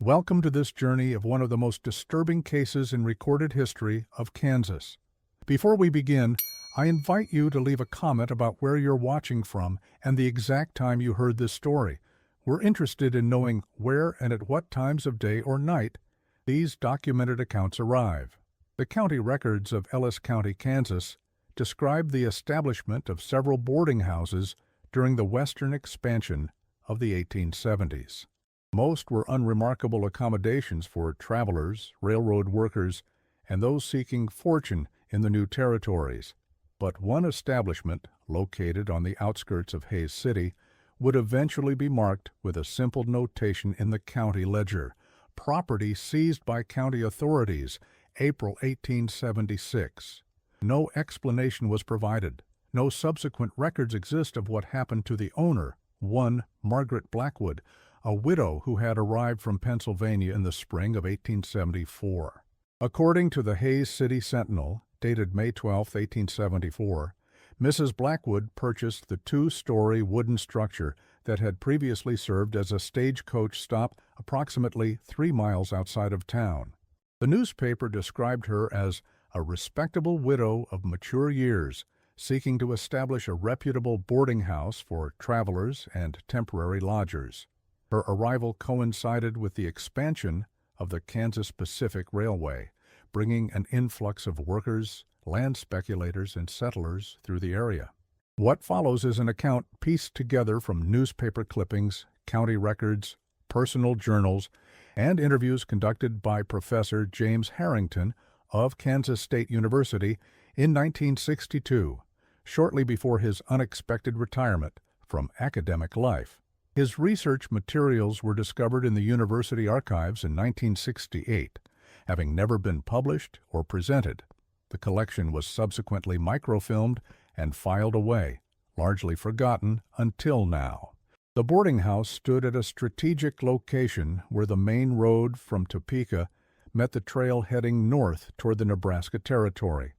Welcome to this journey of one of the most disturbing cases in recorded history of Kansas. Before we begin, I invite you to leave a comment about where you're watching from and the exact time you heard this story. We're interested in knowing where and at what times of day or night these documented accounts arrive. The county records of Ellis County, Kansas, describe the establishment of several boarding houses during the western expansion of the 1870s. Most were unremarkable accommodations for travelers, railroad workers, and those seeking fortune in the new territories. But one establishment, located on the outskirts of Hays City, would eventually be marked with a simple notation in the county ledger: property seized by county authorities, April 1876. No explanation was provided. No subsequent records exist of what happened to the owner, one Margaret Blackwood, a widow who had arrived from Pennsylvania in the spring of 1874. According to the Hays City Sentinel, dated May 12, 1874, Mrs. Blackwood purchased the two-story wooden structure that had previously served as a stagecoach stop approximately 3 miles outside of town. The newspaper described her as a respectable widow of mature years, seeking to establish a reputable boarding house for travelers and temporary lodgers. Her arrival coincided with the expansion of the Kansas Pacific Railway, bringing an influx of workers, land speculators, and settlers through the area. What follows is an account pieced together from newspaper clippings, county records, personal journals, and interviews conducted by Professor James Harrington of Kansas State University in 1962, shortly before his unexpected retirement from academic life. His research materials were discovered in the university archives in 1968, having never been published or presented. The collection was subsequently microfilmed and filed away, largely forgotten until now. The boarding house stood at a strategic location where the main road from Topeka met the trail heading north toward the Nebraska Territory.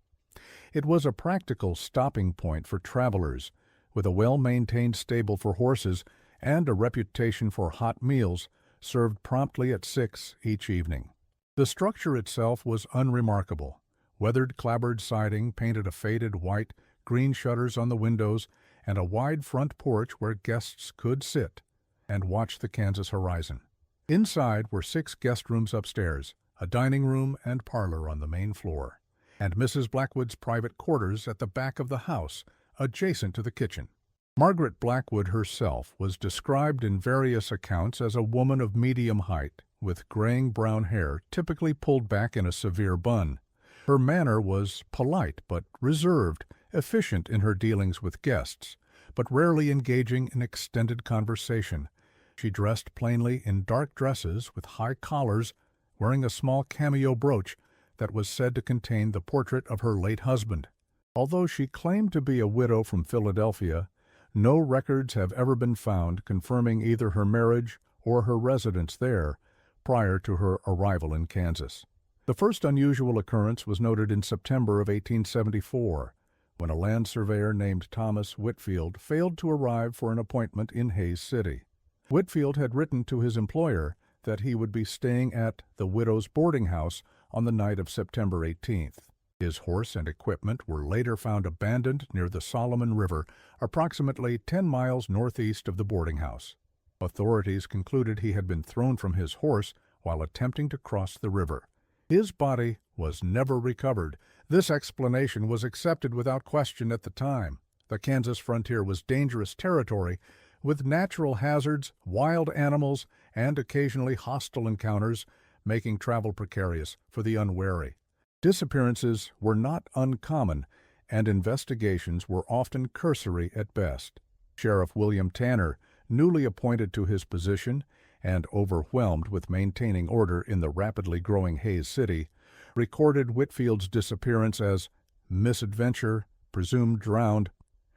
It was a practical stopping point for travelers, with a well-maintained stable for horses and a reputation for hot meals served promptly at 6 each evening. The structure itself was unremarkable. Weathered clapboard siding painted a faded white, green shutters on the windows, and a wide front porch where guests could sit and watch the Kansas horizon. Inside were 6 guest rooms upstairs, a dining room and parlor on the main floor, and Mrs. Blackwood's private quarters at the back of the house, adjacent to the kitchen. Margaret Blackwood herself was described in various accounts as a woman of medium height, with graying brown hair typically pulled back in a severe bun. Her manner was polite but reserved, efficient in her dealings with guests, but rarely engaging in extended conversation. She dressed plainly in dark dresses with high collars, wearing a small cameo brooch that was said to contain the portrait of her late husband. Although she claimed to be a widow from Philadelphia, no records have ever been found confirming either her marriage or her residence there prior to her arrival in Kansas. The first unusual occurrence was noted in September of 1874, when a land surveyor named Thomas Whitfield failed to arrive for an appointment in Hays City. Whitfield had written to his employer that he would be staying at the widow's boarding house on the night of September 18th. His horse and equipment were later found abandoned near the Solomon River, approximately 10 miles northeast of the boarding house. Authorities concluded he had been thrown from his horse while attempting to cross the river. His body was never recovered. This explanation was accepted without question at the time. The Kansas frontier was dangerous territory, with natural hazards, wild animals, and occasionally hostile encounters, making travel precarious for the unwary. Disappearances were not uncommon, and investigations were often cursory at best. Sheriff William Tanner, newly appointed to his position and overwhelmed with maintaining order in the rapidly growing Hays City, recorded Whitfield's disappearance as misadventure, presumed drowned,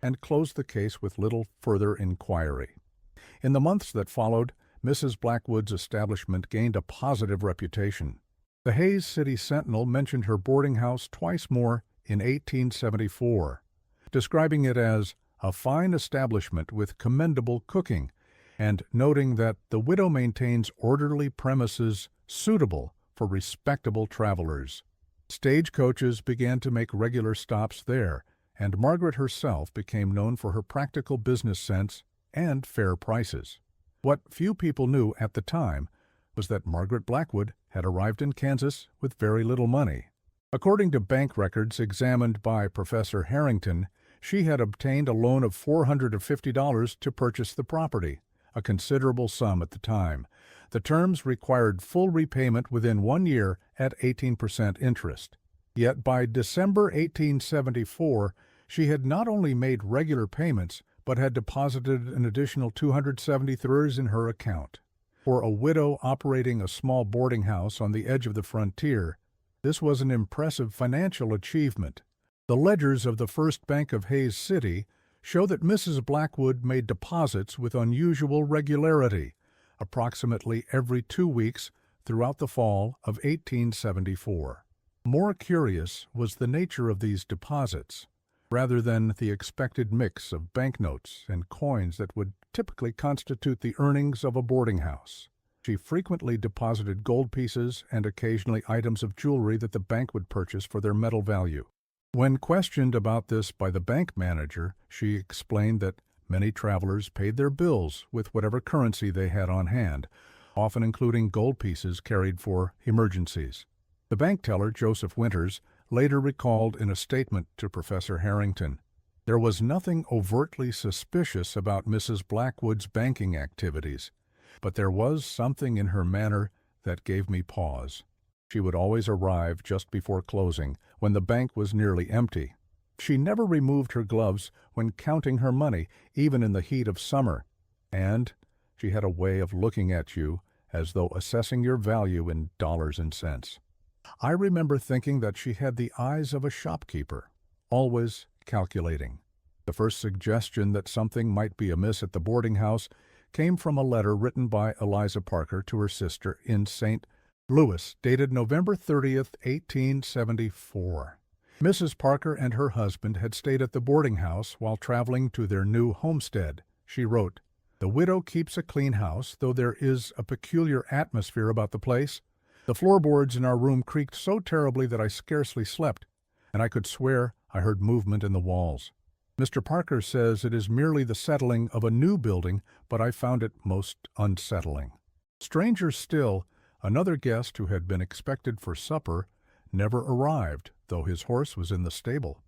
and closed the case with little further inquiry. In the months that followed, Mrs. Blackwood's establishment gained a positive reputation. The Hays City Sentinel mentioned her boarding house twice more in 1874, describing it as a fine establishment with commendable cooking and noting that the widow maintains orderly premises suitable for respectable travelers. Stagecoaches began to make regular stops there, and Margaret herself became known for her practical business sense and fair prices. What few people knew at the time was that Margaret Blackwood had arrived in Kansas with very little money. According to bank records examined by Professor Harrington, she had obtained a loan of $450 to purchase the property, a considerable sum at the time. The terms required full repayment within 1 year at 18% interest. Yet by December 1874, she had not only made regular payments, but had deposited an additional $273 in her account. For a widow operating a small boarding house on the edge of the frontier, this was an impressive financial achievement. The ledgers of the First Bank of Hays City show that Mrs. Blackwood made deposits with unusual regularity, approximately every 2 weeks throughout the fall of 1874. More curious was the nature of these deposits, rather than the expected mix of banknotes and coins that would typically constitute the earnings of a boarding house. She frequently deposited gold pieces and occasionally items of jewelry that the bank would purchase for their metal value. When questioned about this by the bank manager, she explained that many travelers paid their bills with whatever currency they had on hand, often including gold pieces carried for emergencies. The bank teller, Joseph Winters, later recalled in a statement to Professor Harrington, "There was nothing overtly suspicious about Mrs. Blackwood's banking activities, but there was something in her manner that gave me pause. She would always arrive just before closing, when the bank was nearly empty. She never removed her gloves when counting her money, even in the heat of summer, and she had a way of looking at you as though assessing your value in dollars and cents. I remember thinking that she had the eyes of a shopkeeper, always calculating." The first suggestion that something might be amiss at the boarding house came from a letter written by Eliza Parker to her sister in St. Louis, dated November 30th, 1874. Mrs. Parker and her husband had stayed at the boarding house while traveling to their new homestead. She wrote, "The widow keeps a clean house, though there is a peculiar atmosphere about the place. The floorboards in our room creaked so terribly that I scarcely slept, and I could swear I heard movement in the walls. Mr. Parker says it is merely the settling of a new building, but I found it most unsettling." Stranger still, another guest who had been expected for supper never arrived, though his horse was in the stable.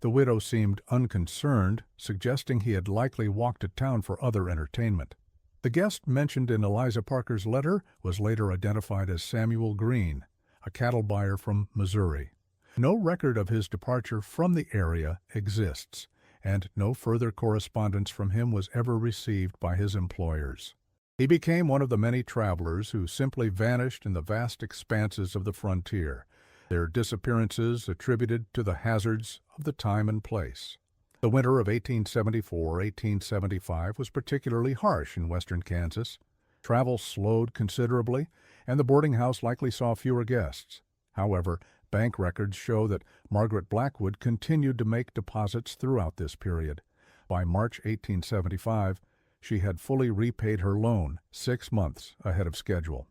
The widow seemed unconcerned, suggesting he had likely walked to town for other entertainment. The guest mentioned in Eliza Parker's letter was later identified as Samuel Green, a cattle buyer from Missouri. No record of his departure from the area exists, and no further correspondence from him was ever received by his employers. He became one of the many travelers who simply vanished in the vast expanses of the frontier, their disappearances attributed to the hazards of the time and place. The winter of 1874-1875 was particularly harsh in western Kansas. Travel slowed considerably, and the boarding house likely saw fewer guests. However, bank records show that Margaret Blackwood continued to make deposits throughout this period. By March 1875, she had fully repaid her loan, 6 months ahead of schedule.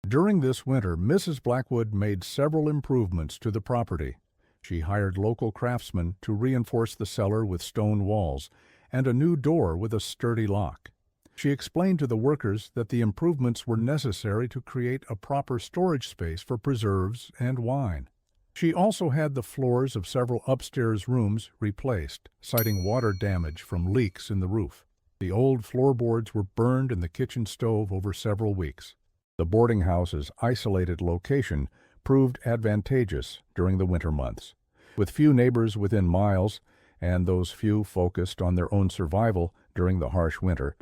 During this winter, Mrs. Blackwood made several improvements to the property. She hired local craftsmen to reinforce the cellar with stone walls and a new door with a sturdy lock. She explained to the workers that the improvements were necessary to create a proper storage space for preserves and wine. She also had the floors of several upstairs rooms replaced, citing water damage from leaks in the roof. The old floorboards were burned in the kitchen stove over several weeks. The boarding house's isolated location proved advantageous during the winter months. With few neighbors within miles, and those few focused on their own survival during the harsh winter,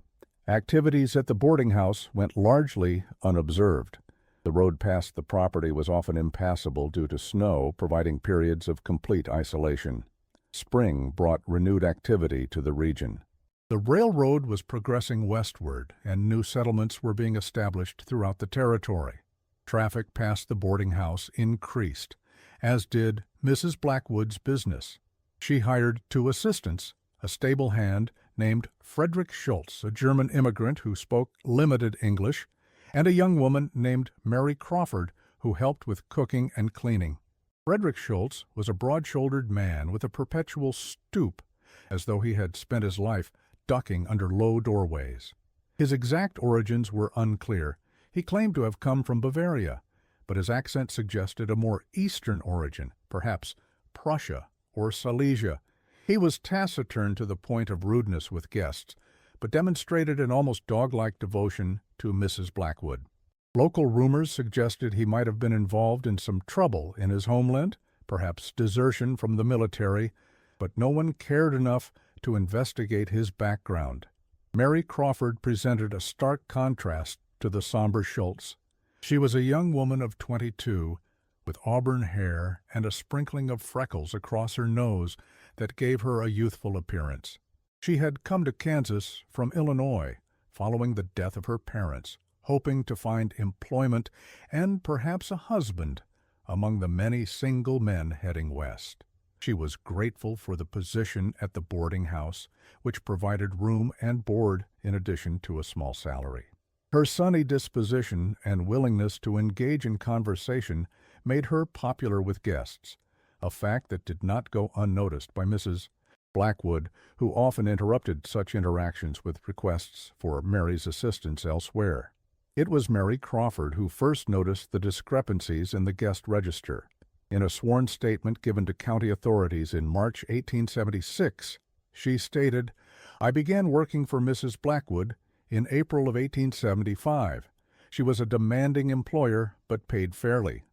activities at the boarding house went largely unobserved. The road past the property was often impassable due to snow, providing periods of complete isolation. Spring brought renewed activity to the region. The railroad was progressing westward, and new settlements were being established throughout the territory. Traffic past the boarding house increased, as did Mrs. Blackwood's business. She hired 2 assistants, a stable hand named Frederick Schultz, a German immigrant who spoke limited English, and a young woman named Mary Crawford, who helped with cooking and cleaning. Frederick Schultz was a broad-shouldered man with a perpetual stoop, as though he had spent his life ducking under low doorways. His exact origins were unclear. He claimed to have come from Bavaria, but his accent suggested a more eastern origin, perhaps Prussia or Silesia. He was taciturn to the point of rudeness with guests, but demonstrated an almost dog-like devotion to Mrs. Blackwood. Local rumors suggested he might have been involved in some trouble in his homeland, perhaps desertion from the military, but no one cared enough to investigate his background. Mary Crawford presented a stark contrast to the somber Schultz. She was a young woman of 22, with auburn hair and a sprinkling of freckles across her nose that gave her a youthful appearance. She had come to Kansas from Illinois, following the death of her parents, hoping to find employment and perhaps a husband among the many single men heading west. She was grateful for the position at the boarding house, which provided room and board in addition to a small salary. Her sunny disposition and willingness to engage in conversation made her popular with guests, a fact that did not go unnoticed by Mrs. Blackwood, who often interrupted such interactions with requests for Mary's assistance elsewhere. It was Mary Crawford who first noticed the discrepancies in the guest register. In a sworn statement given to county authorities in March 1876, she stated, "I began working for Mrs. Blackwood in April of 1875. She was a demanding employer, but paid fairly.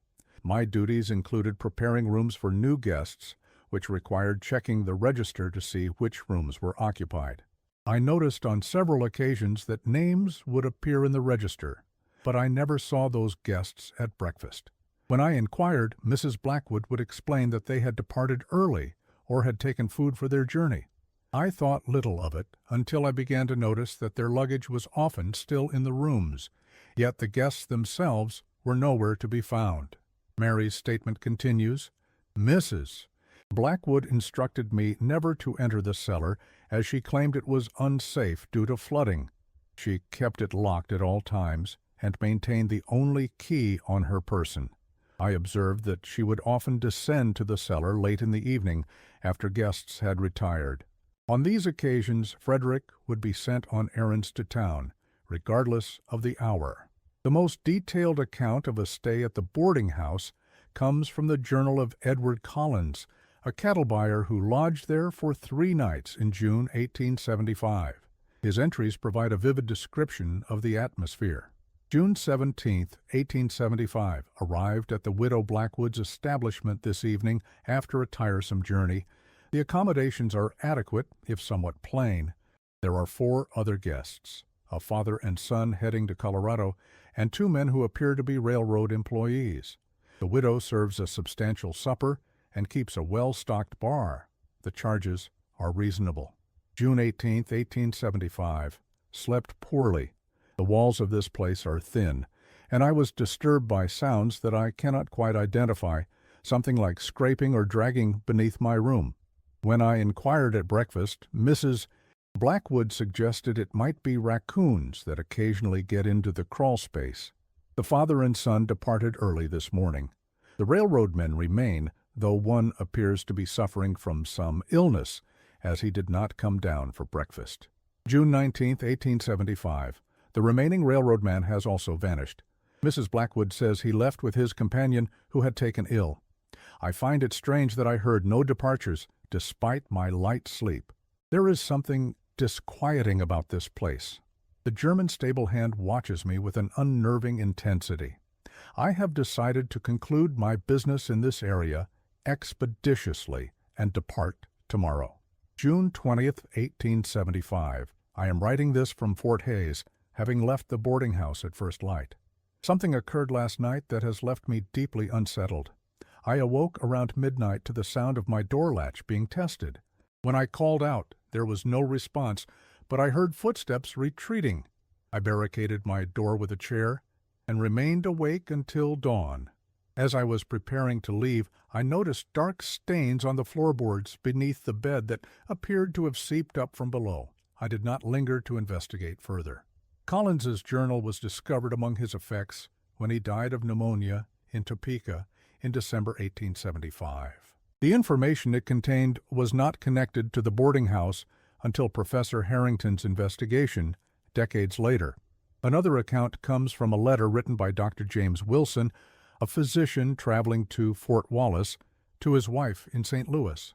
My duties included preparing rooms for new guests, which required checking the register to see which rooms were occupied. I noticed on several occasions that names would appear in the register, but I never saw those guests at breakfast. When I inquired, Mrs. Blackwood would explain that they had departed early or had taken food for their journey. I thought little of it until I began to notice that their luggage was often still in the rooms, yet the guests themselves were nowhere to be found." Mary's statement continues, "Mrs. Blackwood instructed me never to enter the cellar, as she claimed it was unsafe due to flooding. She kept it locked at all times and maintained the only key on her person. I observed that she would often descend to the cellar late in the evening after guests had retired. On these occasions, Frederick would be sent on errands to town, regardless of the hour." The most detailed account of a stay at the boarding house comes from the journal of Edward Collins, a cattle buyer who lodged there for 3 nights in June 1875. His entries provide a vivid description of the atmosphere. June 17, 1875, arrived at the widow Blackwood's establishment this evening after a tiresome journey. The accommodations are adequate, if somewhat plain. There are 4 other guests, a father and son heading to Colorado, and 2 men who appear to be railroad employees. The widow serves a substantial supper and keeps a well-stocked bar. The charges are reasonable. June 18, 1875, slept poorly. The walls of this place are thin, and I was disturbed by sounds that I cannot quite identify, something like scraping or dragging beneath my room. When I inquired at breakfast, Mrs. Blackwood suggested it might be raccoons that occasionally get into the crawl space. The father and son departed early this morning. The railroad men remain, though one appears to be suffering from some illness, as he did not come down for breakfast. June 19, 1875. The remaining railroad man has also vanished. Mrs. Blackwood says he left with his companion, who had taken ill. I find it strange that I heard no departures, despite my light sleep. There is something disquieting about this place. The German stable hand watches me with an unnerving intensity. I have decided to conclude my business in this area expeditiously and depart tomorrow. June 20th, 1875. I am writing this from Fort Hays, having left the boarding house at first light. Something occurred last night that has left me deeply unsettled. I awoke around midnight to the sound of my door latch being tested. When I called out, there was no response, but I heard footsteps retreating. I barricaded my door with a chair and remained awake until dawn. As I was preparing to leave, I noticed dark stains on the floorboards beneath the bed that appeared to have seeped up from below. I did not linger to investigate further. Collins's journal was discovered among his effects when he died of pneumonia in Topeka in December 1875. The information it contained was not connected to the boarding house until Professor Harrington's investigation decades later. Another account comes from a letter written by Dr. James Wilson, a physician traveling to Fort Wallace, to his wife in St. Louis.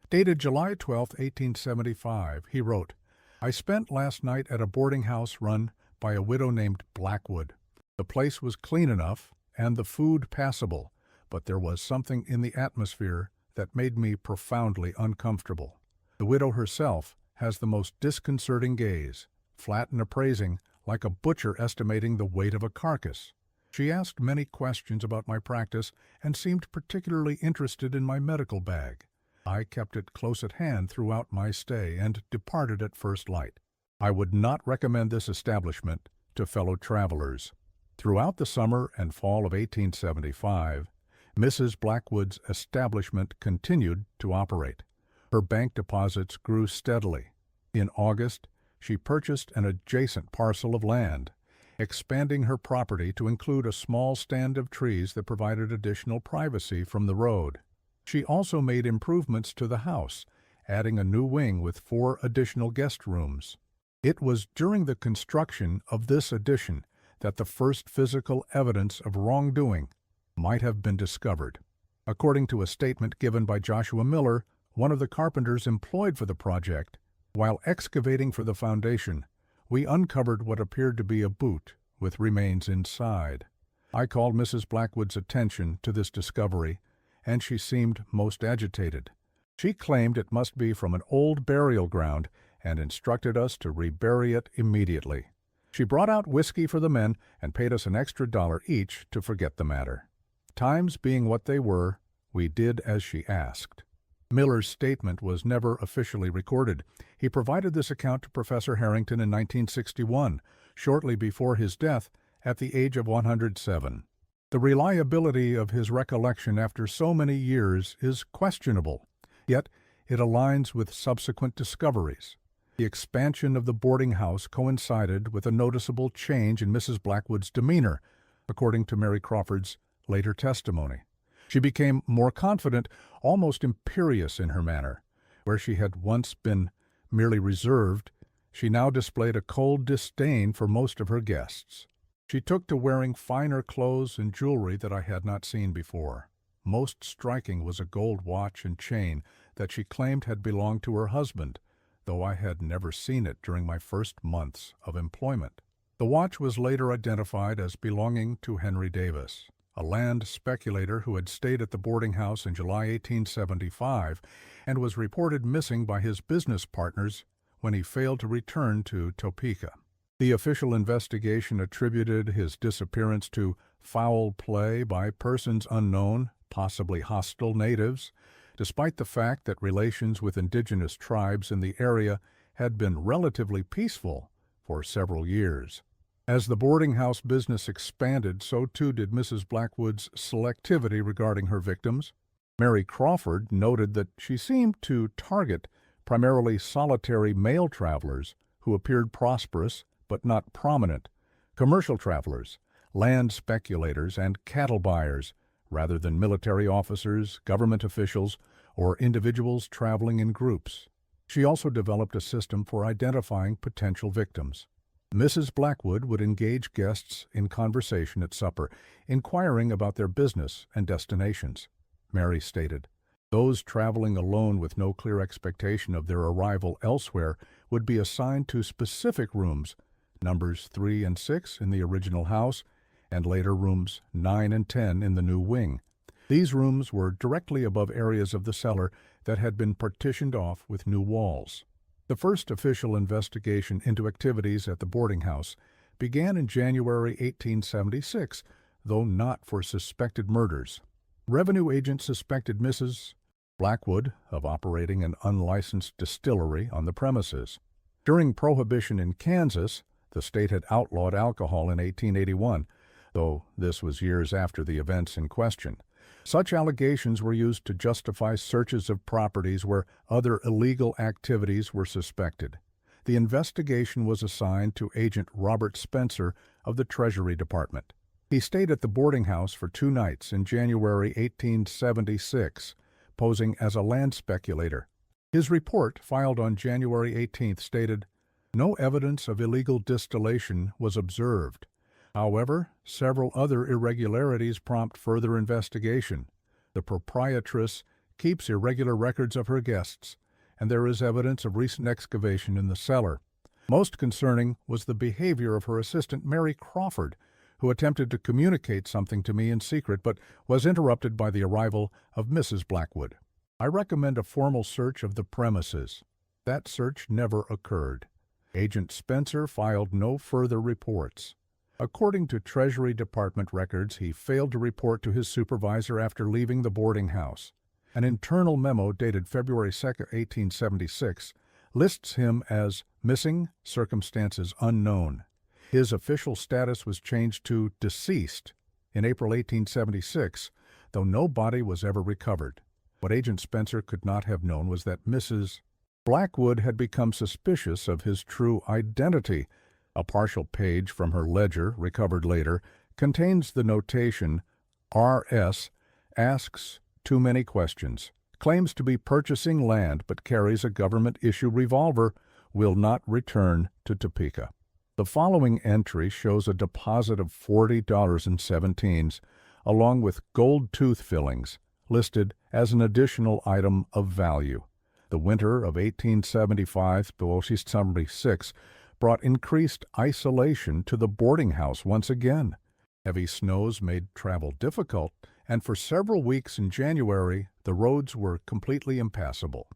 Dated July 12, 1875, he wrote, "I spent last night at a boarding house run by a widow named Blackwood. The place was clean enough and the food passable, but there was something in the atmosphere that made me profoundly uncomfortable. The widow herself has the most disconcerting gaze, flat and appraising, like a butcher estimating the weight of a carcass. She asked many questions about my practice and seemed particularly interested in my medical bag. I kept it close at hand throughout my stay and departed at first light. I would not recommend this establishment to fellow travelers." Throughout the summer and fall of 1875, Mrs. Blackwood's establishment continued to operate. Her bank deposits grew steadily. In August, she purchased an adjacent parcel of land, expanding her property to include a small stand of trees that provided additional privacy from the road. She also made improvements to the house, adding a new wing with 4 additional guest rooms. It was during the construction of this addition that the first physical evidence of wrongdoing might have been discovered. According to a statement given by Joshua Miller, one of the carpenters employed for the project, while excavating for the foundation, we uncovered what appeared to be a boot with remains inside. I called Mrs. Blackwood's attention to this discovery, and she seemed most agitated. She claimed it must be from an old burial ground and instructed us to rebury it immediately. She brought out whiskey for the men and paid us an extra $1 each to forget the matter. Times being what they were, we did as she asked. Miller's statement was never officially recorded. He provided this account to Professor Harrington in 1961, shortly before his death at the age of 107. The reliability of his recollection after so many years is questionable, yet it aligns with subsequent discoveries. The expansion of the boarding house coincided with a noticeable change in Mrs. Blackwood's demeanor, according to Mary Crawford's later testimony. She became more confident, almost imperious in her manner. Where she had once been merely reserved, she now displayed a cold disdain for most of her guests. She took to wearing finer clothes and jewelry that I had not seen before. Most striking was a gold watch and chain that she claimed had belonged to her husband, though I had never seen it during my first months of employment. The watch was later identified as belonging to Henry Davis, a land speculator who had stayed at the boarding house in July 1875 and was reported missing by his business partners when he failed to return to Topeka. The official investigation attributed his disappearance to foul play by persons unknown, possibly hostile natives, despite the fact that relations with indigenous tribes in the area had been relatively peaceful for several years. As the boarding house business expanded, so too did Mrs. Blackwood's selectivity regarding her victims. Mary Crawford noted that she seemed to target primarily solitary male travelers who appeared prosperous but not prominent, commercial travelers, land speculators, and cattle buyers, rather than military officers, government officials, or individuals traveling in groups. She also developed a system for identifying potential victims. Mrs. Blackwood would engage guests in conversation at supper, inquiring about their business and destinations. Mary stated, "Those traveling alone with no clear expectation of their arrival elsewhere would be assigned to specific rooms, numbers 3 and 6 in the original house, and later rooms 9 and 10 in the new wing. These rooms were directly above areas of the cellar that had been partitioned off with new walls." The first official investigation into activities at the boarding house began in January 1876, though not for suspected murders. Revenue agents suspected Mrs. Blackwood of operating an unlicensed distillery on the premises. During Prohibition in Kansas, the state had outlawed alcohol in 1881, though this was years after the events in question. Such allegations were used to justify searches of properties where other illegal activities were suspected. The investigation was assigned to Agent Robert Spencer of the Treasury Department. He stayed at the boarding house for 2 nights in January 1876, posing as a land speculator. His report, filed on January 18th, stated, "No evidence of illegal distillation was observed. However, several other irregularities prompt further investigation. The proprietress keeps irregular records of her guests, and there is evidence of recent excavation in the cellar. Most concerning was the behavior of her assistant, Mary Crawford, who attempted to communicate something to me in secret but was interrupted by the arrival of Mrs. Blackwood. I recommend a formal search of the premises." That search never occurred. Agent Spencer filed no further reports. According to Treasury Department records, he failed to report to his supervisor after leaving the boarding house. An internal memo dated February 2, 1876, lists him as missing, circumstances unknown. His official status was changed to deceased in April 1876, though no body was ever recovered. What Agent Spencer could not have known was that Mrs. Blackwood had become suspicious of his true identity. A partial page from her ledger, recovered later, contains the notation, "R.S. asks too many questions, claims to be purchasing land but carries a government-issue revolver, will not return to Topeka." The following entry shows a deposit of $40.17, along with gold tooth fillings, listed as an additional item of value. The winter of 1875-76 brought increased isolation to the boarding house once again. Heavy snows made travel difficult, and for several weeks in January, the roads were completely impassable.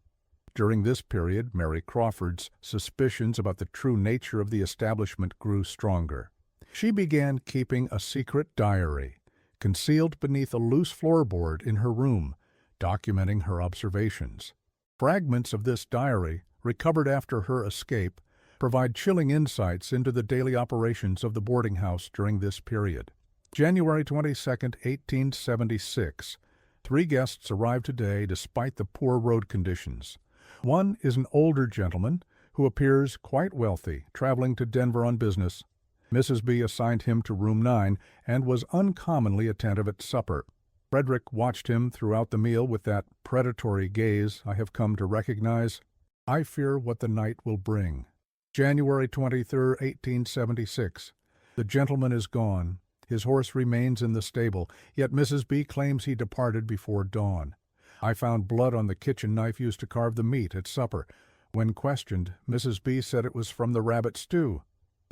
During this period, Mary Crawford's suspicions about the true nature of the establishment grew stronger. She began keeping a secret diary, concealed beneath a loose floorboard in her room, documenting her observations. Fragments of this diary, recovered after her escape, provide chilling insights into the daily operations of the boarding house during this period. January 22, 1876. 3 guests arrived today despite the poor road conditions. One is an older gentleman who appears quite wealthy, traveling to Denver on business. Mrs. B. assigned him to room 9 and was uncommonly attentive at supper. Frederick watched him throughout the meal with that predatory gaze I have come to recognize. I fear what the night will bring. January 23, 1876. The gentleman is gone. His horse remains in the stable, yet Mrs. B. claims he departed before dawn. I found blood on the kitchen knife used to carve the meat at supper. When questioned, Mrs. B. said it was from the rabbit stew.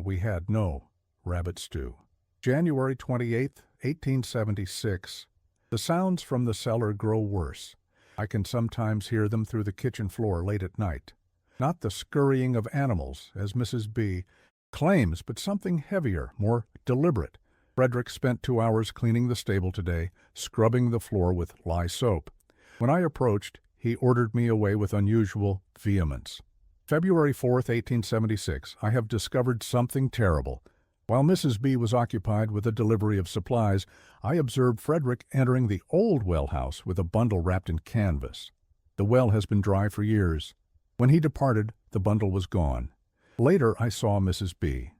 We had no rabbit stew. January 28, 1876. The sounds from the cellar grow worse. I can sometimes hear them through the kitchen floor late at night. Not the scurrying of animals, as Mrs. B. claims, but something heavier, more deliberate. Frederick spent 2 hours cleaning the stable today, scrubbing the floor with lye soap. When I approached, he ordered me away with unusual vehemence. February 4, 1876. I have discovered something terrible. While Mrs. B. was occupied with the delivery of supplies, I observed Frederick entering the old well house with a bundle wrapped in canvas. The well has been dry for years. When he departed, the bundle was gone. Later, I saw Mrs. B.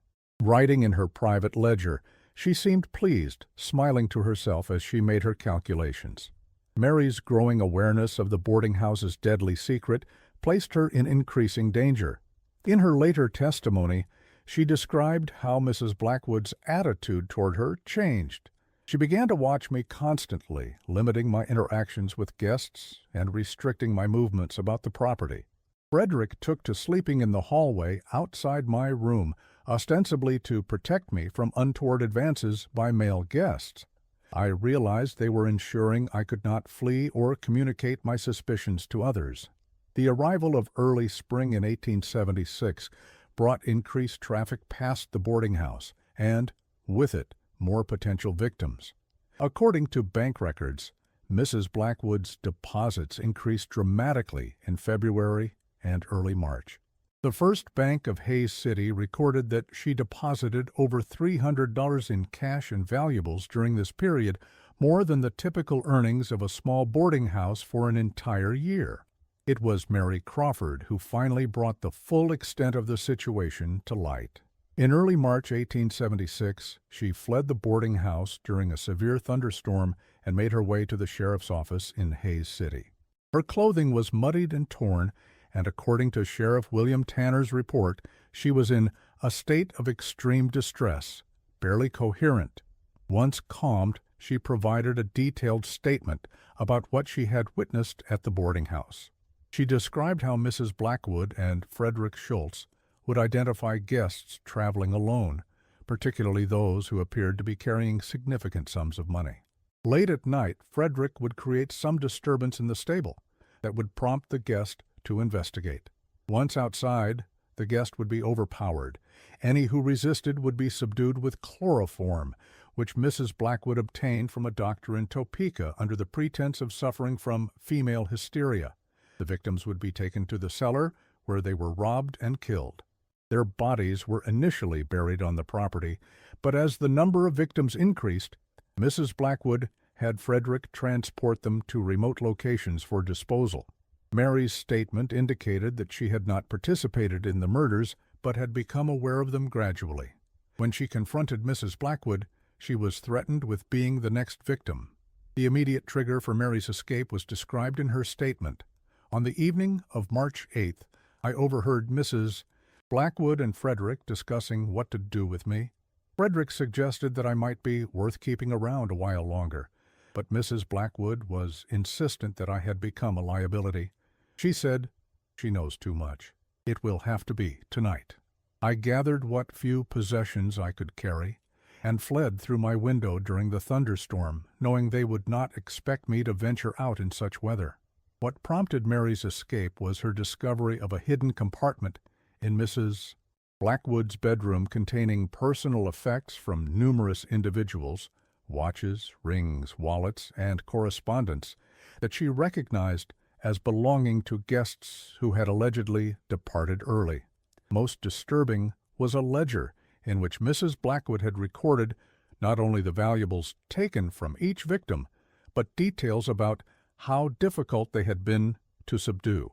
writing in her private ledger. She seemed pleased, smiling to herself as she made her calculations. Mary's growing awareness of the boarding house's deadly secret placed her in increasing danger. In her later testimony, she described how Mrs. Blackwood's attitude toward her changed. She began to watch me constantly, limiting my interactions with guests and restricting my movements about the property. Frederick took to sleeping in the hallway outside my room, ostensibly to protect me from untoward advances by male guests. I realized they were ensuring I could not flee or communicate my suspicions to others. The arrival of early spring in 1876 brought increased traffic past the boarding house, and, with it, more potential victims. According to bank records, Mrs. Blackwood's deposits increased dramatically in February and early March. The First Bank of Hays City recorded that she deposited over $300 in cash and valuables during this period, more than the typical earnings of a small boarding house for an entire year. It was Mary Crawford who finally brought the full extent of the situation to light. In early March 1876, she fled the boarding house during a severe thunderstorm and made her way to the sheriff's office in Hays City. Her clothing was muddied and torn, and according to Sheriff William Tanner's report, she was in a state of extreme distress, barely coherent. Once calmed, she provided a detailed statement about what she had witnessed at the boarding house. She described how Mrs. Blackwood and Frederick Schultz would identify guests traveling alone, particularly those who appeared to be carrying significant sums of money. Late at night, Frederick would create some disturbance in the stable that would prompt the guest to investigate. Once outside, the guest would be overpowered. Any who resisted would be subdued with chloroform, which Mrs. Blackwood obtained from a doctor in Topeka under the pretense of suffering from female hysteria. The victims would be taken to the cellar, where they were robbed and killed. Their bodies were initially buried on the property, but as the number of victims increased, Mrs. Blackwood had Frederick transport them to remote locations for disposal. Mary's statement indicated that she had not participated in the murders, but had become aware of them gradually. When she confronted Mrs. Blackwood, she was threatened with being the next victim. The immediate trigger for Mary's escape was described in her statement. On the evening of March 8th, I overheard Mrs. Blackwood and Frederick discussing what to do with me. Frederick suggested that I might be worth keeping around a while longer, but Mrs. Blackwood was insistent that I had become a liability. She said, "She knows too much. It will have to be tonight." I gathered what few possessions I could carry and fled through my window during the thunderstorm, knowing they would not expect me to venture out in such weather. What prompted Mary's escape was her discovery of a hidden compartment in Mrs. Blackwood's bedroom containing personal effects from numerous individuals, watches, rings, wallets, and correspondence, that she recognized as belonging to guests who had allegedly departed early. Most disturbing was a ledger in which Mrs. Blackwood had recorded not only the valuables taken from each victim, but details about how difficult they had been to subdue.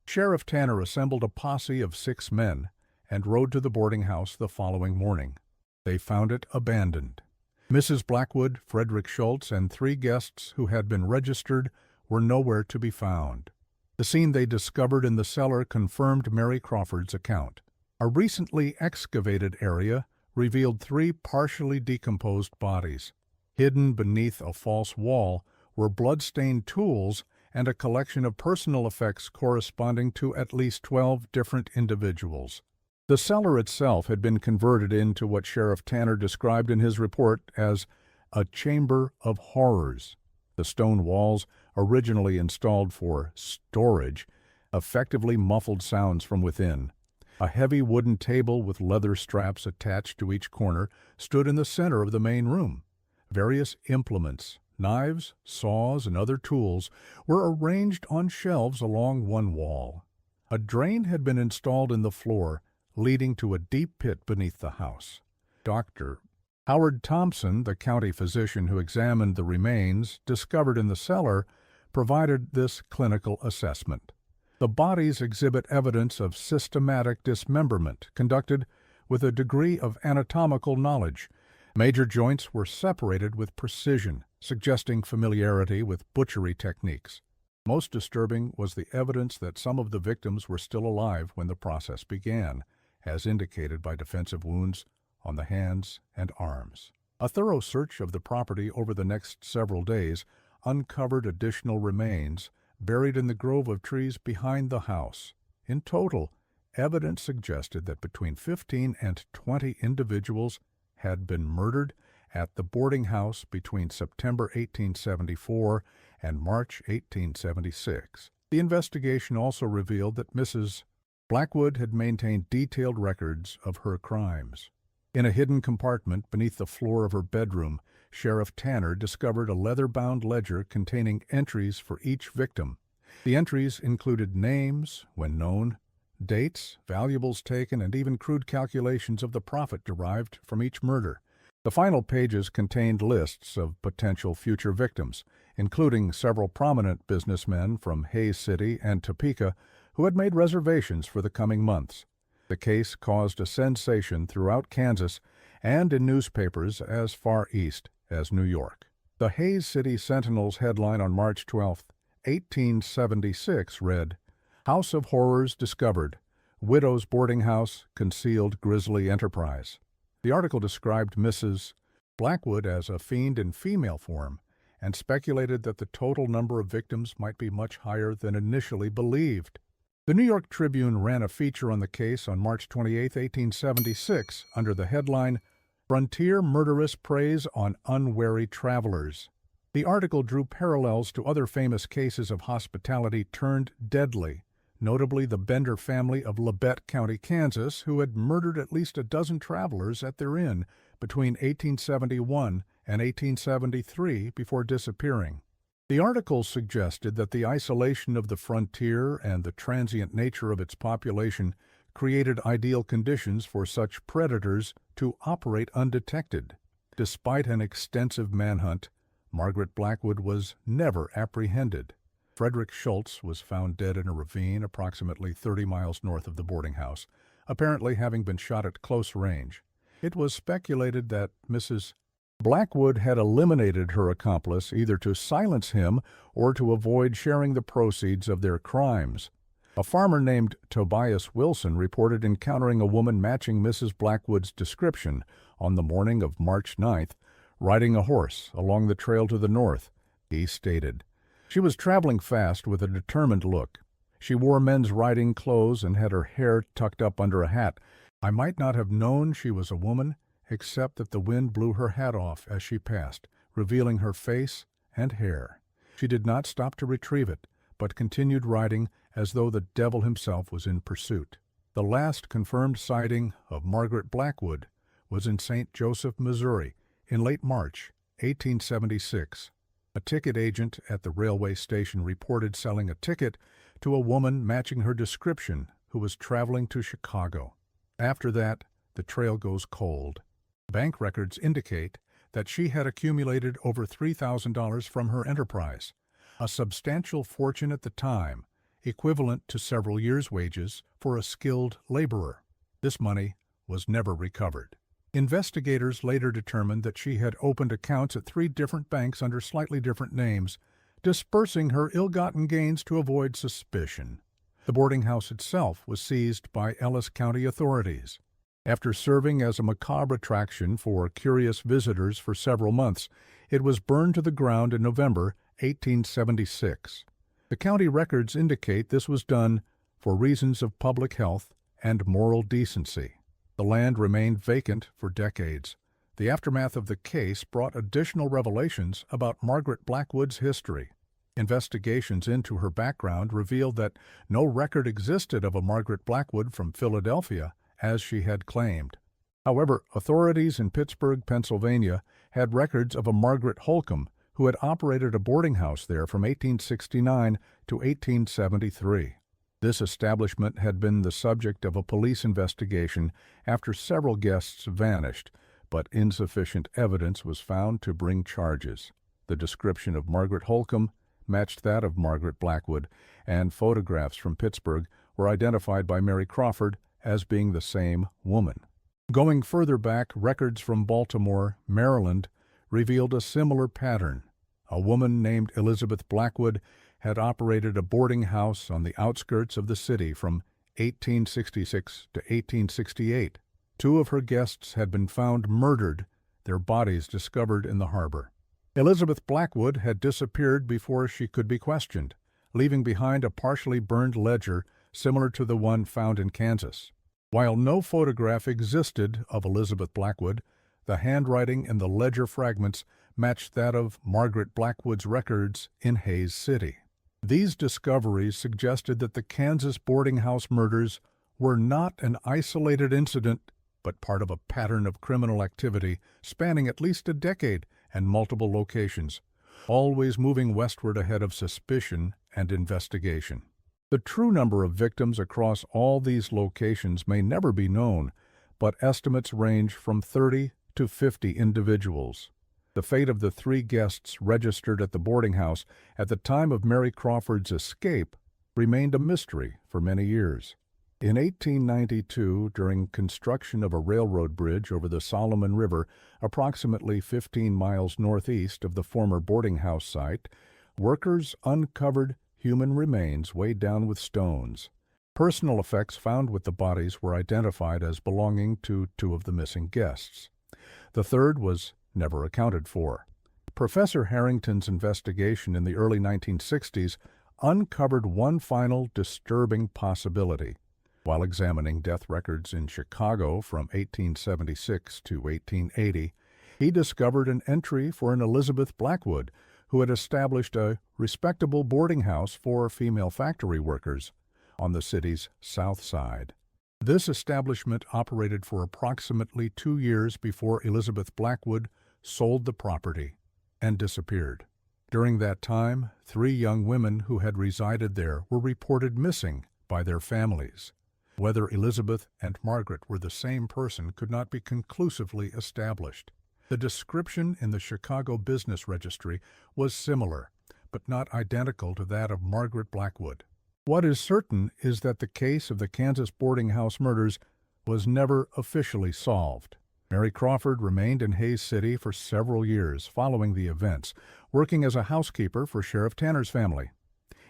Sheriff Tanner assembled a posse of 6 men and rode to the boarding house the following morning. They found it abandoned. Mrs. Blackwood, Frederick Schultz, and 3 guests who had been registered were nowhere to be found. The scene they discovered in the cellar confirmed Mary Crawford's account. A recently excavated area revealed 3 partially decomposed bodies. Hidden beneath a false wall were blood-stained tools and a collection of personal effects corresponding to at least 12 different individuals. The cellar itself had been converted into what Sheriff Tanner described in his report as a chamber of horrors. The stone walls, originally installed for storage, effectively muffled sounds from within. A heavy wooden table with leather straps attached to each corner stood in the center of the main room. Various implements, knives, saws, and other tools were arranged on shelves along one wall. A drain had been installed in the floor, leading to a deep pit beneath the house. Dr. Howard Thompson, the county physician who examined the remains discovered in the cellar, provided this clinical assessment. The bodies exhibit evidence of systematic dismemberment conducted with a degree of anatomical knowledge. Major joints were separated with precision, suggesting familiarity with butchery techniques. Most disturbing was the evidence that some of the victims were still alive when the process began, as indicated by defensive wounds on the hands and arms. A thorough search of the property over the next several days uncovered additional remains buried in the grove of trees behind the house. In total, evidence suggested that between 15 and 20 individuals had been murdered at the boarding house between September 1874 and March 1876. The investigation also revealed that Mrs. Blackwood had maintained detailed records of her crimes. In a hidden compartment beneath the floor of her bedroom, Sheriff Tanner discovered a leather-bound ledger containing entries for each victim. The entries included names, when known, dates, valuables taken, and even crude calculations of the profit derived from each murder. The final pages contained lists of potential future victims, including several prominent businessmen from Hays City and Topeka who had made reservations for the coming months. The case caused a sensation throughout Kansas and in newspapers as far east as New York. The Hays City Sentinel's headline on March 12, 1876 read, "House of Horrors Discovered. Widow's Boardinghouse Concealed Grisly Enterprise." The article described Mrs. Blackwood as a fiend in female form and speculated that the total number of victims might be much higher than initially believed. The New York Tribune ran a feature on the case on March 28, 1876, under the headline, "Frontier Murderess Preys on Unwary Travelers." The article drew parallels to other famous cases of hospitality turned deadly, notably the Bender family of Labette County, Kansas, who had murdered at least a dozen travelers at their inn between 1871 and 1873 before disappearing. The article suggested that the isolation of the frontier and the transient nature of its population created ideal conditions for such predators to operate undetected. Despite an extensive manhunt, Margaret Blackwood was never apprehended. Frederick Schultz was found dead in a ravine approximately 30 miles north of the Boardinghouse, apparently having been shot at close range. It was speculated that Mrs. Blackwood had eliminated her accomplice either to silence him or to avoid sharing the proceeds of their crimes. A farmer named Tobias Wilson reported encountering a woman matching Mrs. Blackwood's description on the morning of March 9th, riding a horse along the trail to the north. He stated, "She was traveling fast with a determined look. She wore men's riding clothes and had her hair tucked up under a hat. I might not have known she was a woman, except that the wind blew her hat off as she passed, revealing her face and hair. She did not stop to retrieve it, but continued riding as though the devil himself was in pursuit." The last confirmed sighting of Margaret Blackwood was in St. Joseph, Missouri, in late March 1876. A ticket agent at the railway station reported selling a ticket to a woman matching her description who was traveling to Chicago. After that, the trail goes cold. Bank records indicate that she had accumulated over $3,000 from her enterprise, a substantial fortune at the time, equivalent to several years' wages for a skilled laborer. This money was never recovered. Investigators later determined that she had opened accounts at 3 different banks under slightly different names, dispersing her ill-gotten gains to avoid suspicion. The boarding house itself was seized by Ellis County authorities. After serving as a macabre attraction for curious visitors for several months, it was burned to the ground in November 1876. The county records indicate this was done for reasons of public health and moral decency. The land remained vacant for decades. The aftermath of the case brought additional revelations about Margaret Blackwood's history. Investigations into her background revealed that no record existed of a Margaret Blackwood from Philadelphia, as she had claimed. However, authorities in Pittsburgh, Pennsylvania, had records of a Margaret Holcomb, who had operated a boarding house there from 1869 to 1873. This establishment had been the subject of a police investigation after several guests vanished, but insufficient evidence was found to bring charges. The description of Margaret Holcomb matched that of Margaret Blackwood, and photographs from Pittsburgh were identified by Mary Crawford as being the same woman. Going further back, records from Baltimore, Maryland, revealed a similar pattern. A woman named Elizabeth Blackwood had operated a boarding house on the outskirts of the city from 1866 to 1868. 2 of her guests had been found murdered, their bodies discovered in the harbor. Elizabeth Blackwood had disappeared before she could be questioned, leaving behind a partially burned ledger similar to the one found in Kansas. While no photograph existed of Elizabeth Blackwood, the handwriting in the ledger fragments matched that of Margaret Blackwood's records in Hays City. These discoveries suggested that the Kansas boarding house murders were not an isolated incident, but part of a pattern of criminal activity spanning at least a decade and multiple locations, always moving westward ahead of suspicion and investigation. The true number of victims across all these locations may never be known, but estimates range from 30 to 50 individuals. The fate of the 3 guests registered at the boarding house at the time of Mary Crawford's escape remained a mystery for many years. In 1892, during construction of a railroad bridge over the Solomon River, approximately 15 miles northeast of the former boarding house site, workers uncovered human remains weighed down with stones. Personal effects found with the bodies were identified as belonging to 2 of the missing guests. The third was never accounted for. Professor Harrington's investigation in the early 1960s uncovered one final disturbing possibility. While examining death records in Chicago from 1876 to 1880, he discovered an entry for an Elizabeth Blackwood, who had established a respectable boarding house for female factory workers on the city's south side. This establishment operated for approximately 2 years before Elizabeth Blackwood sold the property and disappeared. During that time, 3 young women who had resided there were reported missing by their families. Whether Elizabeth and Margaret were the same person could not be conclusively established. The description in the Chicago Business Registry was similar, but not identical to that of Margaret Blackwood. What is certain is that the case of the Kansas boarding house murders was never officially solved. Mary Crawford remained in Hays City for several years following the events, working as a housekeeper for Sheriff Tanner's family.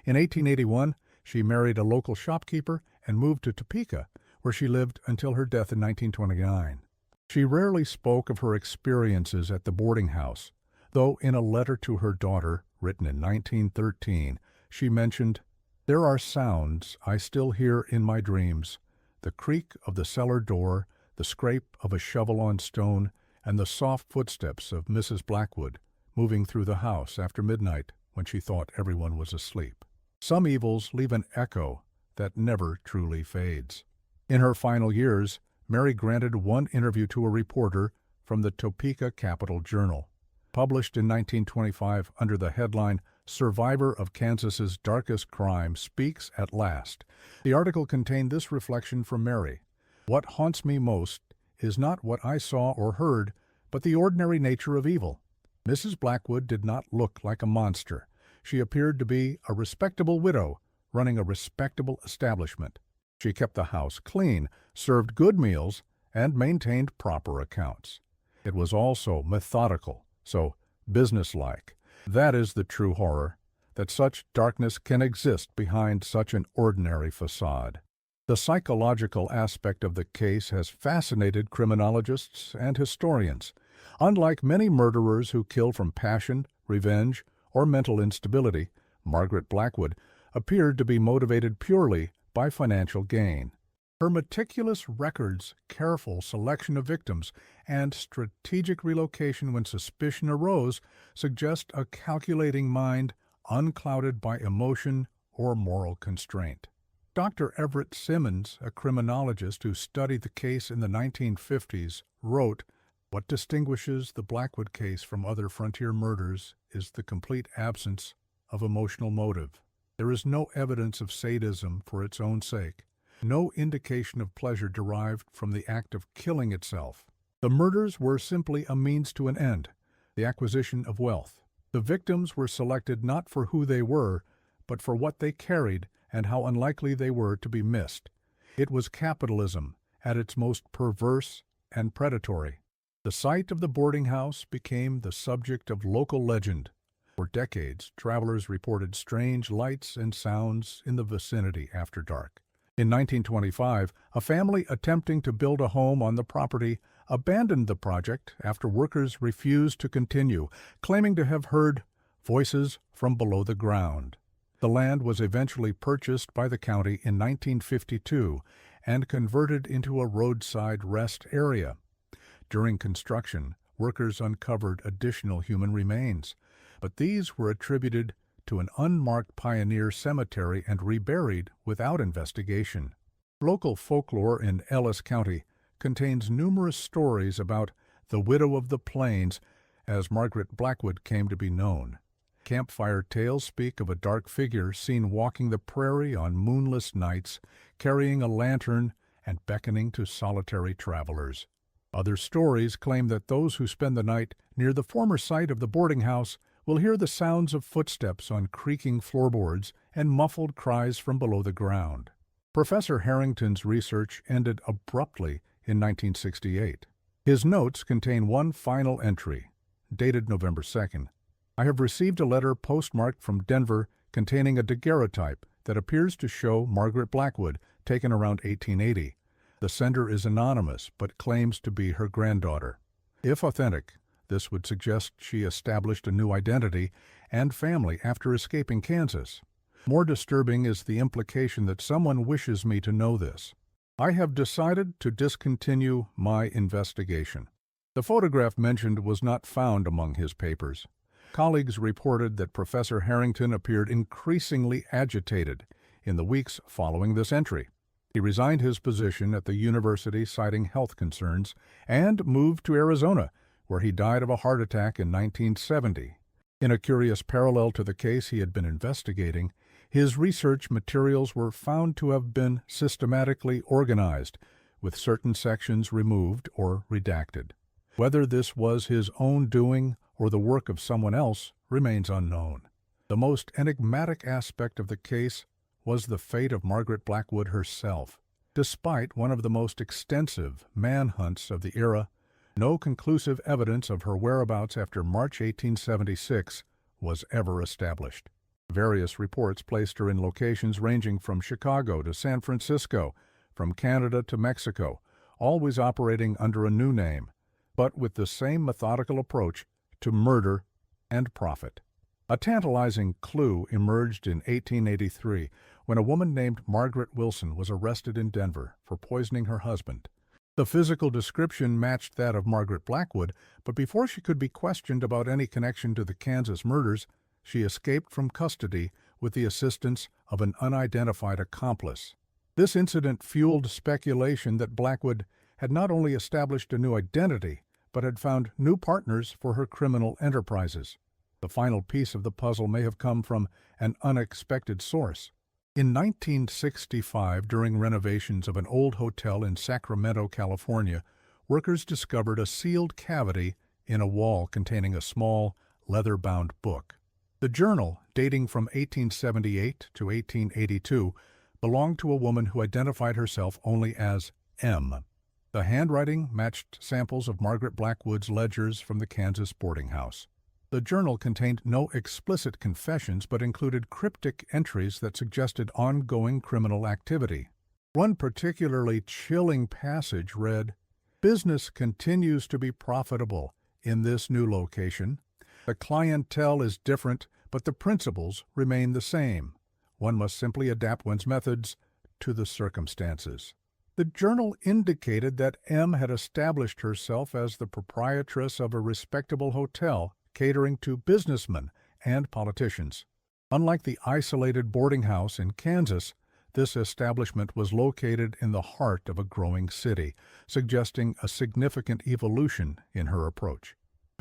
In 1881, she married a local shopkeeper and moved to Topeka, where she lived until her death in 1929. She rarely spoke of her experiences at the boarding house, though in a letter to her daughter, written in 1913, she mentioned, "There are sounds I still hear in my dreams, the creak of the cellar door, the scrape of a shovel on stone, and the soft footsteps of Mrs. Blackwood moving through the house after midnight when she thought everyone was asleep." Some evils leave an echo that never truly fades. In her final years, Mary granted one interview to a reporter from the Topeka Capital Journal. Published in 1925 under the headline, "Survivor of Kansas's Darkest Crime Speaks at Last," the article contained this reflection from Mary: "What haunts me most is not what I saw or heard, but the ordinary nature of evil. Mrs. Blackwood did not look like a monster. She appeared to be a respectable widow running a respectable establishment. She kept the house clean, served good meals, and maintained proper accounts. It was also methodical, so businesslike. That is the true horror, that such darkness can exist behind such an ordinary facade." The psychological aspect of the case has fascinated criminologists and historians. Unlike many murderers who kill from passion, revenge, or mental instability, Margaret Blackwood appeared to be motivated purely by financial gain. Her meticulous records, careful selection of victims, and strategic relocation when suspicion arose suggest a calculating mind unclouded by emotion or moral constraint. Dr. Everett Simmons, a criminologist who studied the case in the 1950s, wrote, "What distinguishes the Blackwood case from other frontier murders is the complete absence of emotional motive. There is no evidence of sadism for its own sake, no indication of pleasure derived from the act of killing itself. The murders were simply a means to an end, the acquisition of wealth. The victims were selected not for who they were, but for what they carried and how unlikely they were to be missed. It was capitalism at its most perverse and predatory." The site of the boarding house became the subject of local legend. For decades, travelers reported strange lights and sounds in the vicinity after dark. In 1925, a family attempting to build a home on the property abandoned the project after workers refused to continue, claiming to have heard voices from below the ground. The land was eventually purchased by the county in 1952 and converted into a roadside rest area. During construction, workers uncovered additional human remains, but these were attributed to an unmarked pioneer cemetery and reburied without investigation. Local folklore in Ellis County contains numerous stories about the Widow of the Plains, as Margaret Blackwood came to be known. Campfire tales speak of a dark figure seen walking the prairie on moonless nights, carrying a lantern and beckoning to solitary travelers. Other stories claim that those who spend the night near the former site of the boarding house will hear the sounds of footsteps on creaking floorboards and muffled cries from below the ground. Professor Harrington's research ended abruptly in 1968. His notes contain one final entry, dated November 2nd. I have received a letter postmarked from Denver containing a daguerreotype that appears to show Margaret Blackwood, taken around 1880. The sender is anonymous, but claims to be her granddaughter. If authentic, this would suggest she established a new identity and family after escaping Kansas. More disturbing is the implication that someone wishes me to know this. I have decided to discontinue my investigation. The photograph mentioned was not found among his papers. Colleagues reported that Professor Harrington appeared increasingly agitated in the weeks following this entry. He resigned his position at the university citing health concerns and moved to Arizona, where he died of a heart attack in 1970. In a curious parallel to the case he had been investigating, his research materials were found to have been systematically organized, with certain sections removed or redacted. Whether this was his own doing or the work of someone else remains unknown. The most enigmatic aspect of the case was the fate of Margaret Blackwood herself. Despite one of the most extensive manhunts of the era, no conclusive evidence of her whereabouts after March 1876 was ever established. Various reports placed her in locations ranging from Chicago to San Francisco, from Canada to Mexico, always operating under a new name, but with the same methodical approach to murder and profit. A tantalizing clue emerged in 1883 when a woman named Margaret Wilson was arrested in Denver for poisoning her husband. The physical description matched that of Margaret Blackwood, but before she could be questioned about any connection to the Kansas murders, she escaped from custody with the assistance of an unidentified accomplice. This incident fueled speculation that Blackwood had not only established a new identity, but had found new partners for her criminal enterprises. The final piece of the puzzle may have come from an unexpected source. In 1965, during renovations of an old hotel in Sacramento, California, workers discovered a sealed cavity in a wall containing a small, leather-bound book. The journal, dating from 1878 to 1882, belonged to a woman who identified herself only as M. The handwriting matched samples of Margaret Blackwood's ledgers from the Kansas boarding house. The journal contained no explicit confessions but included cryptic entries that suggested ongoing criminal activity. One particularly chilling passage read, "Business continues to be profitable in this new location. The clientele is different, but the principles remain the same. One must simply adapt one's methods to the circumstances." The journal indicated that M had established herself as the proprietress of a respectable hotel catering to businessmen and politicians. Unlike the isolated boarding house in Kansas, this establishment was located in the heart of a growing city, suggesting a significant evolution in her approach.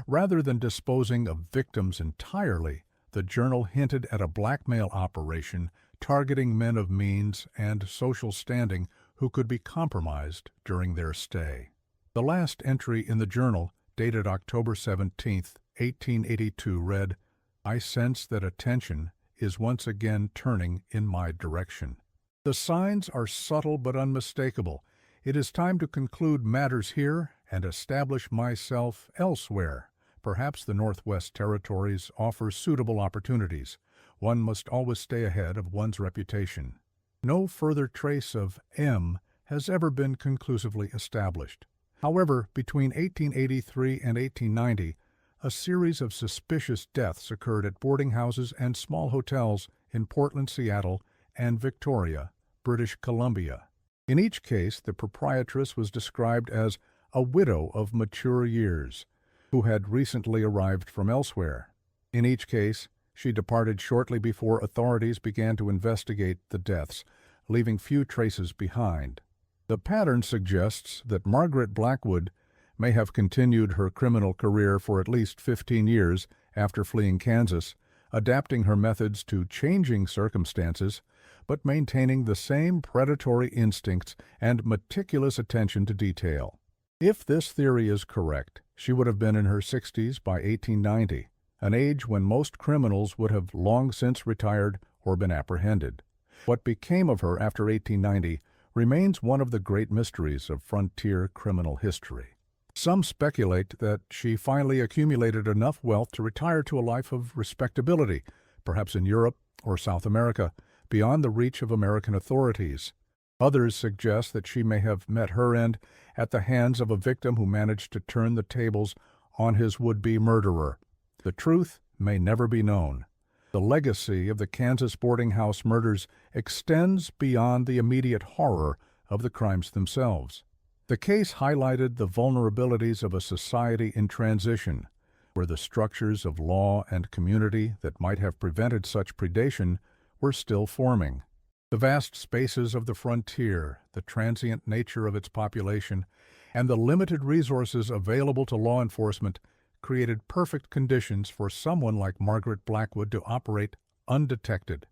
Rather than disposing of victims entirely, the journal hinted at a blackmail operation targeting men of means and social standing who could be compromised during their stay. The last entry in the journal, dated October 17, 1882, read, "I sense that attention is once again turning in my direction. The signs are subtle but unmistakable. It is time to conclude matters here and establish myself elsewhere. Perhaps the Northwest Territories offer suitable opportunities. One must always stay ahead of one's reputation." No further trace of M has ever been conclusively established. However, between 1883 and 1890, a series of suspicious deaths occurred at boarding houses and small hotels in Portland, Seattle, and Victoria, British Columbia. In each case, the proprietress was described as a widow of mature years, who had recently arrived from elsewhere. In each case, she departed shortly before authorities began to investigate the deaths, leaving few traces behind. The pattern suggests that Margaret Blackwood may have continued her criminal career for at least 15 years after fleeing Kansas, adapting her methods to changing circumstances, but maintaining the same predatory instincts and meticulous attention to detail. If this theory is correct, she would have been in her 60s by 1890, an age when most criminals would have long since retired or been apprehended. What became of her after 1890 remains one of the great mysteries of frontier criminal history. Some speculate that she finally accumulated enough wealth to retire to a life of respectability, perhaps in Europe or South America, beyond the reach of American authorities. Others suggest that she may have met her end at the hands of a victim who managed to turn the tables on his would-be murderer. The truth may never be known. The legacy of the Kansas boarding house murders extends beyond the immediate horror of the crimes themselves. The case highlighted the vulnerabilities of a society in transition, where the structures of law and community that might have prevented such predation were still forming. The vast spaces of the frontier, the transient nature of its population, and the limited resources available to law enforcement created perfect conditions for someone like Margaret Blackwood to operate undetected.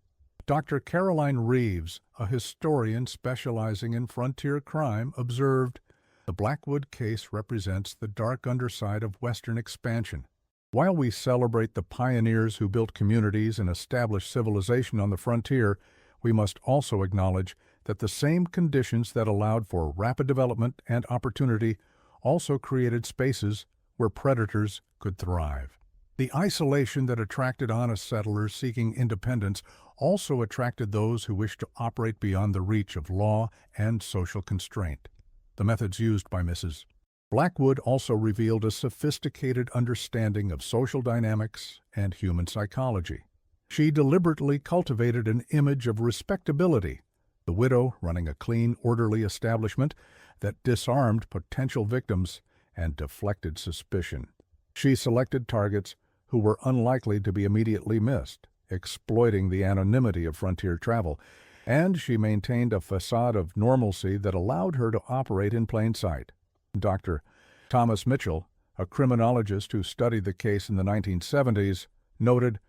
Dr. Caroline Reeves, a historian specializing in frontier crime, observed, "The Blackwood case represents the dark underside of Western expansion. While we celebrate the pioneers who built communities and established civilization on the frontier, we must also acknowledge that the same conditions that allowed for rapid development and opportunity also created spaces where predators could thrive." The isolation that attracted honest settlers seeking independence also attracted those who wished to operate beyond the reach of law and social constraint. The methods used by Mrs. Blackwood also revealed a sophisticated understanding of social dynamics and human psychology. She deliberately cultivated an image of respectability, the widow running a clean, orderly establishment that disarmed potential victims and deflected suspicion. She selected targets who were unlikely to be immediately missed, exploiting the anonymity of frontier travel, and she maintained a facade of normalcy that allowed her to operate in plain sight. Dr. Thomas Mitchell, a criminologist who studied the case in the 1970s, noted,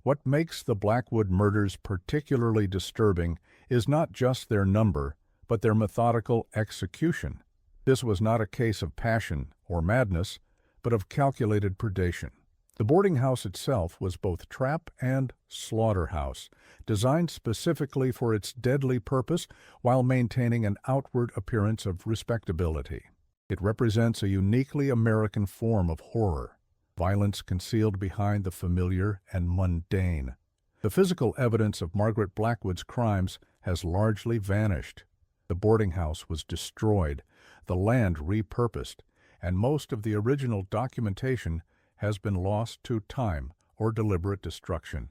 "What makes the Blackwood murders particularly disturbing is not just their number, but their methodical execution. This was not a case of passion or madness, but of calculated predation." The boarding house itself was both trap and slaughterhouse, designed specifically for its deadly purpose while maintaining an outward appearance of respectability. It represents a uniquely American form of horror, violence concealed behind the familiar and mundane. The physical evidence of Margaret Blackwood's crimes has largely vanished. The boarding house was destroyed, the land repurposed, and most of the original documentation has been lost to time or deliberate destruction.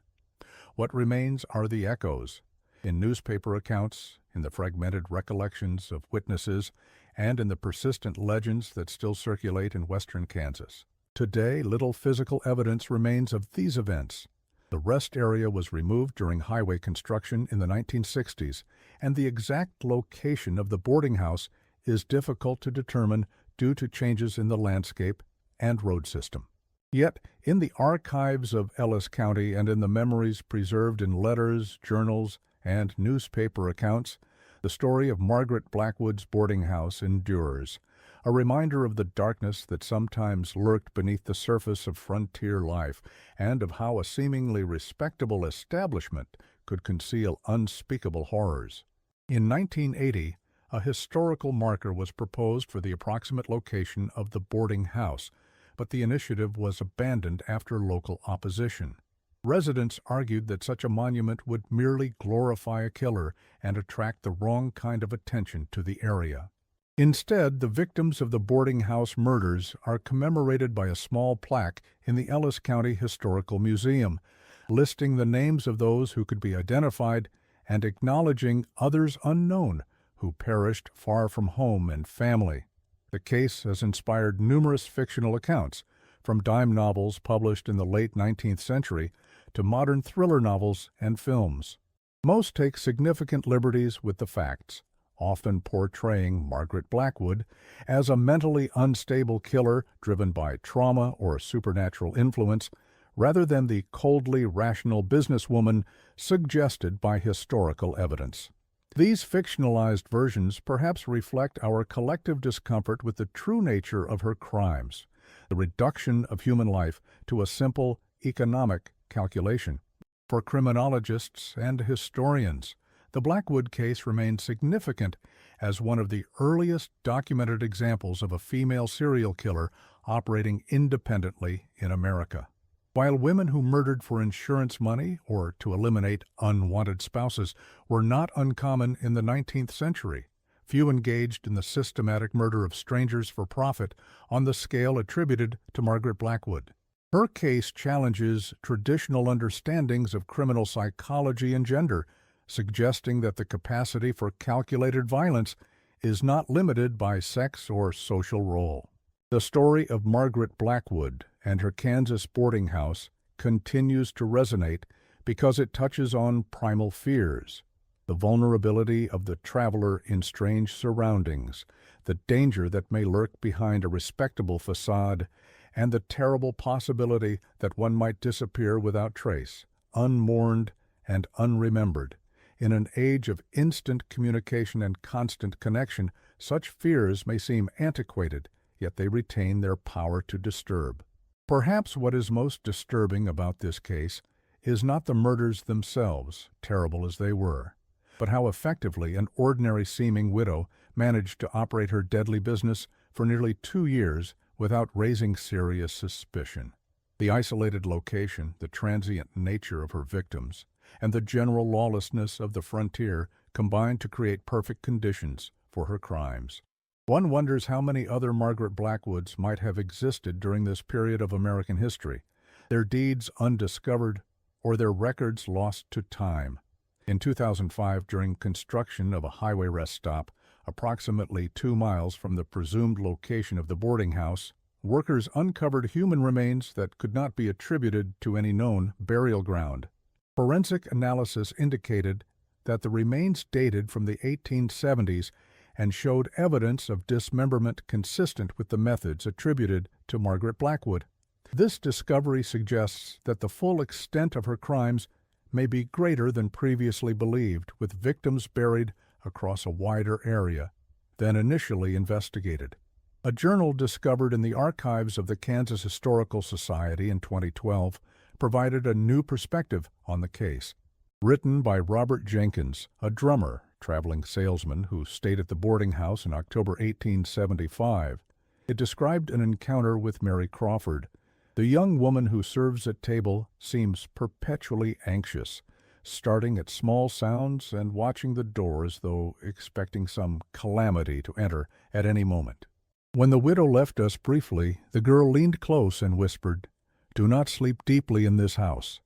What remains are the echoes, in newspaper accounts, in the fragmented recollections of witnesses, and in the persistent legends that still circulate in western Kansas. Today, little physical evidence remains of these events. The rest area was removed during highway construction in the 1960s, and the exact location of the boarding house is difficult to determine due to changes in the landscape and road system. Yet, in the archives of Ellis County and in the memories preserved in letters, journals, and newspaper accounts, the story of Margaret Blackwood's boarding house endures, a reminder of the darkness that sometimes lurked beneath the surface of frontier life and of how a seemingly respectable establishment could conceal unspeakable horrors. In 1980, a historical marker was proposed for the approximate location of the boarding house, but the initiative was abandoned after local opposition. Residents argued that such a monument would merely glorify a killer and attract the wrong kind of attention to the area. Instead, the victims of the boarding house murders are commemorated by a small plaque in the Ellis County Historical Museum, listing the names of those who could be identified and acknowledging others unknown who perished far from home and family. The case has inspired numerous fictional accounts, from dime novels published in the late 19th century to modern thriller novels and films. Most take significant liberties with the facts, often portraying Margaret Blackwood as a mentally unstable killer driven by trauma or supernatural influence, rather than the coldly rational businesswoman suggested by historical evidence. These fictionalized versions perhaps reflect our collective discomfort with the true nature of her crimes, the reduction of human life to a simple economic calculation. For criminologists and historians, the Blackwood case remains significant as one of the earliest documented examples of a female serial killer operating independently in America. While women who murdered for insurance money or to eliminate unwanted spouses were not uncommon in the 19th century, few engaged in the systematic murder of strangers for profit on the scale attributed to Margaret Blackwood. Her case challenges traditional understandings of criminal psychology and gender, suggesting that the capacity for calculated violence is not limited by sex or social role. The story of Margaret Blackwood and her Kansas boarding house continues to resonate because it touches on primal fears, the vulnerability of the traveler in strange surroundings, the danger that may lurk behind a respectable facade, and the terrible possibility that one might disappear without trace, unmourned and unremembered. In an age of instant communication and constant connection, such fears may seem antiquated, yet they retain their power to disturb. Perhaps what is most disturbing about this case is not the murders themselves, terrible as they were, but how effectively an ordinary-seeming widow managed to operate her deadly business for nearly 2 years without raising serious suspicion. The isolated location, the transient nature of her victims, and the general lawlessness of the frontier combined to create perfect conditions for her crimes. One wonders how many other Margaret Blackwoods might have existed during this period of American history, their deeds undiscovered or their records lost to time. In 2005, during construction of a highway rest stop, approximately 2 miles from the presumed location of the boarding house, workers uncovered human remains that could not be attributed to any known burial ground. Forensic analysis indicated that the remains dated from the 1870s and showed evidence of dismemberment consistent with the methods attributed to Margaret Blackwood. This discovery suggests that the full extent of her crimes may be greater than previously believed, with victims buried across a wider area than initially investigated. A journal discovered in the archives of the Kansas Historical Society in 2012 provided a new perspective on the case. Written by Robert Jenkins, a drummer, traveling salesman who stayed at the boarding house in October 1875, it described an encounter with Mary Crawford. The young woman who serves at table seems perpetually anxious, starting at small sounds and watching the door as though expecting some calamity to enter at any moment. When the widow left us briefly, the girl leaned close and whispered, "Do not sleep deeply in this house."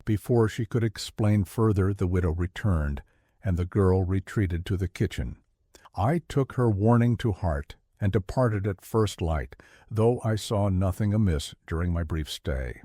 Before she could explain further, the widow returned, and the girl retreated to the kitchen. I took her warning to heart and departed at first light, though I saw nothing amiss during my brief stay.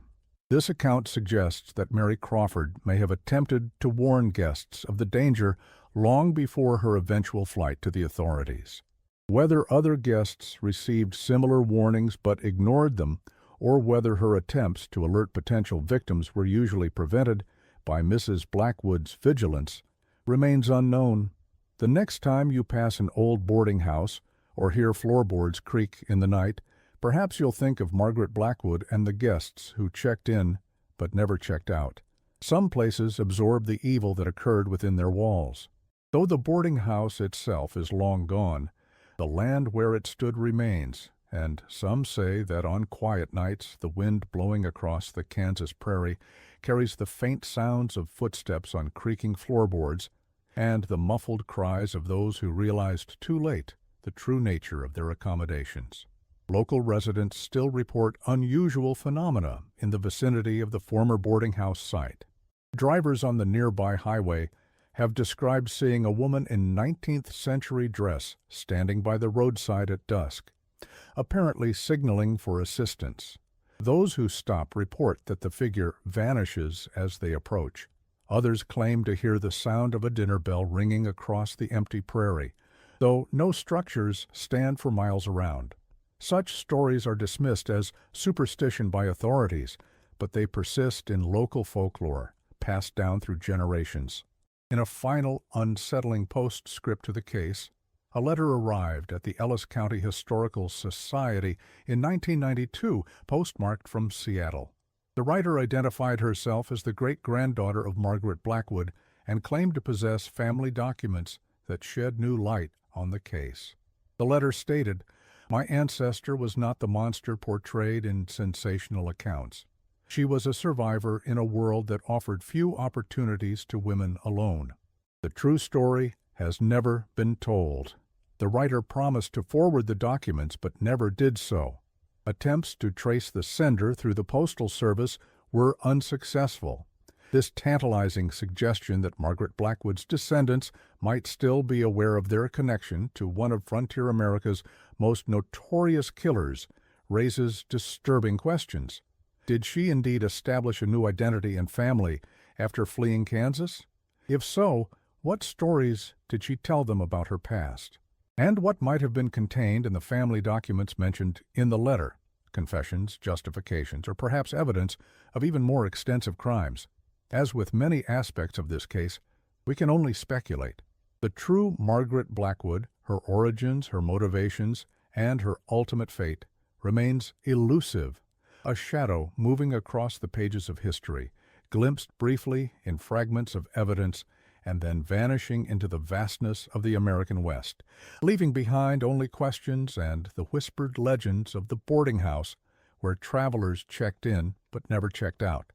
This account suggests that Mary Crawford may have attempted to warn guests of the danger long before her eventual flight to the authorities. Whether other guests received similar warnings but ignored them, or whether her attempts to alert potential victims were usually prevented by Mrs. Blackwood's vigilance, remains unknown. The next time you pass an old boarding house or hear floorboards creak in the night, perhaps you'll think of Margaret Blackwood and the guests who checked in but never checked out. Some places absorb the evil that occurred within their walls. Though the boarding house itself is long gone, the land where it stood remains, and some say that on quiet nights the wind blowing across the Kansas prairie carries the faint sounds of footsteps on creaking floorboards and the muffled cries of those who realized too late the true nature of their accommodations. Local residents still report unusual phenomena in the vicinity of the former boarding house site. Drivers on the nearby highway have described seeing a woman in 19th century dress standing by the roadside at dusk, apparently signaling for assistance. Those who stop report that the figure vanishes as they approach. Others claim to hear the sound of a dinner bell ringing across the empty prairie, though no structures stand for miles around. Such stories are dismissed as superstition by authorities, but they persist in local folklore, passed down through generations. In a final, unsettling postscript to the case, a letter arrived at the Ellis County Historical Society in 1992, postmarked from Seattle. The writer identified herself as the great-granddaughter of Margaret Blackwood and claimed to possess family documents that shed new light on the case. The letter stated, "My ancestor was not the monster portrayed in sensational accounts. She was a survivor in a world that offered few opportunities to women alone. The true story has never been told." The writer promised to forward the documents but never did so. Attempts to trace the sender through the Postal Service were unsuccessful. This tantalizing suggestion that Margaret Blackwood's descendants might still be aware of their connection to one of frontier America's most notorious killers raises disturbing questions. Did she indeed establish a new identity and family after fleeing Kansas? If so, what stories did she tell them about her past? And what might have been contained in the family documents mentioned in the letter? Confessions, justifications, or perhaps evidence of even more extensive crimes? As with many aspects of this case, we can only speculate. The true Margaret Blackwood, her origins, her motivations, and her ultimate fate remains elusive, a shadow moving across the pages of history, glimpsed briefly in fragments of evidence and then vanishing into the vastness of the American West, leaving behind only questions and the whispered legends of the boarding house where travelers checked in but never checked out.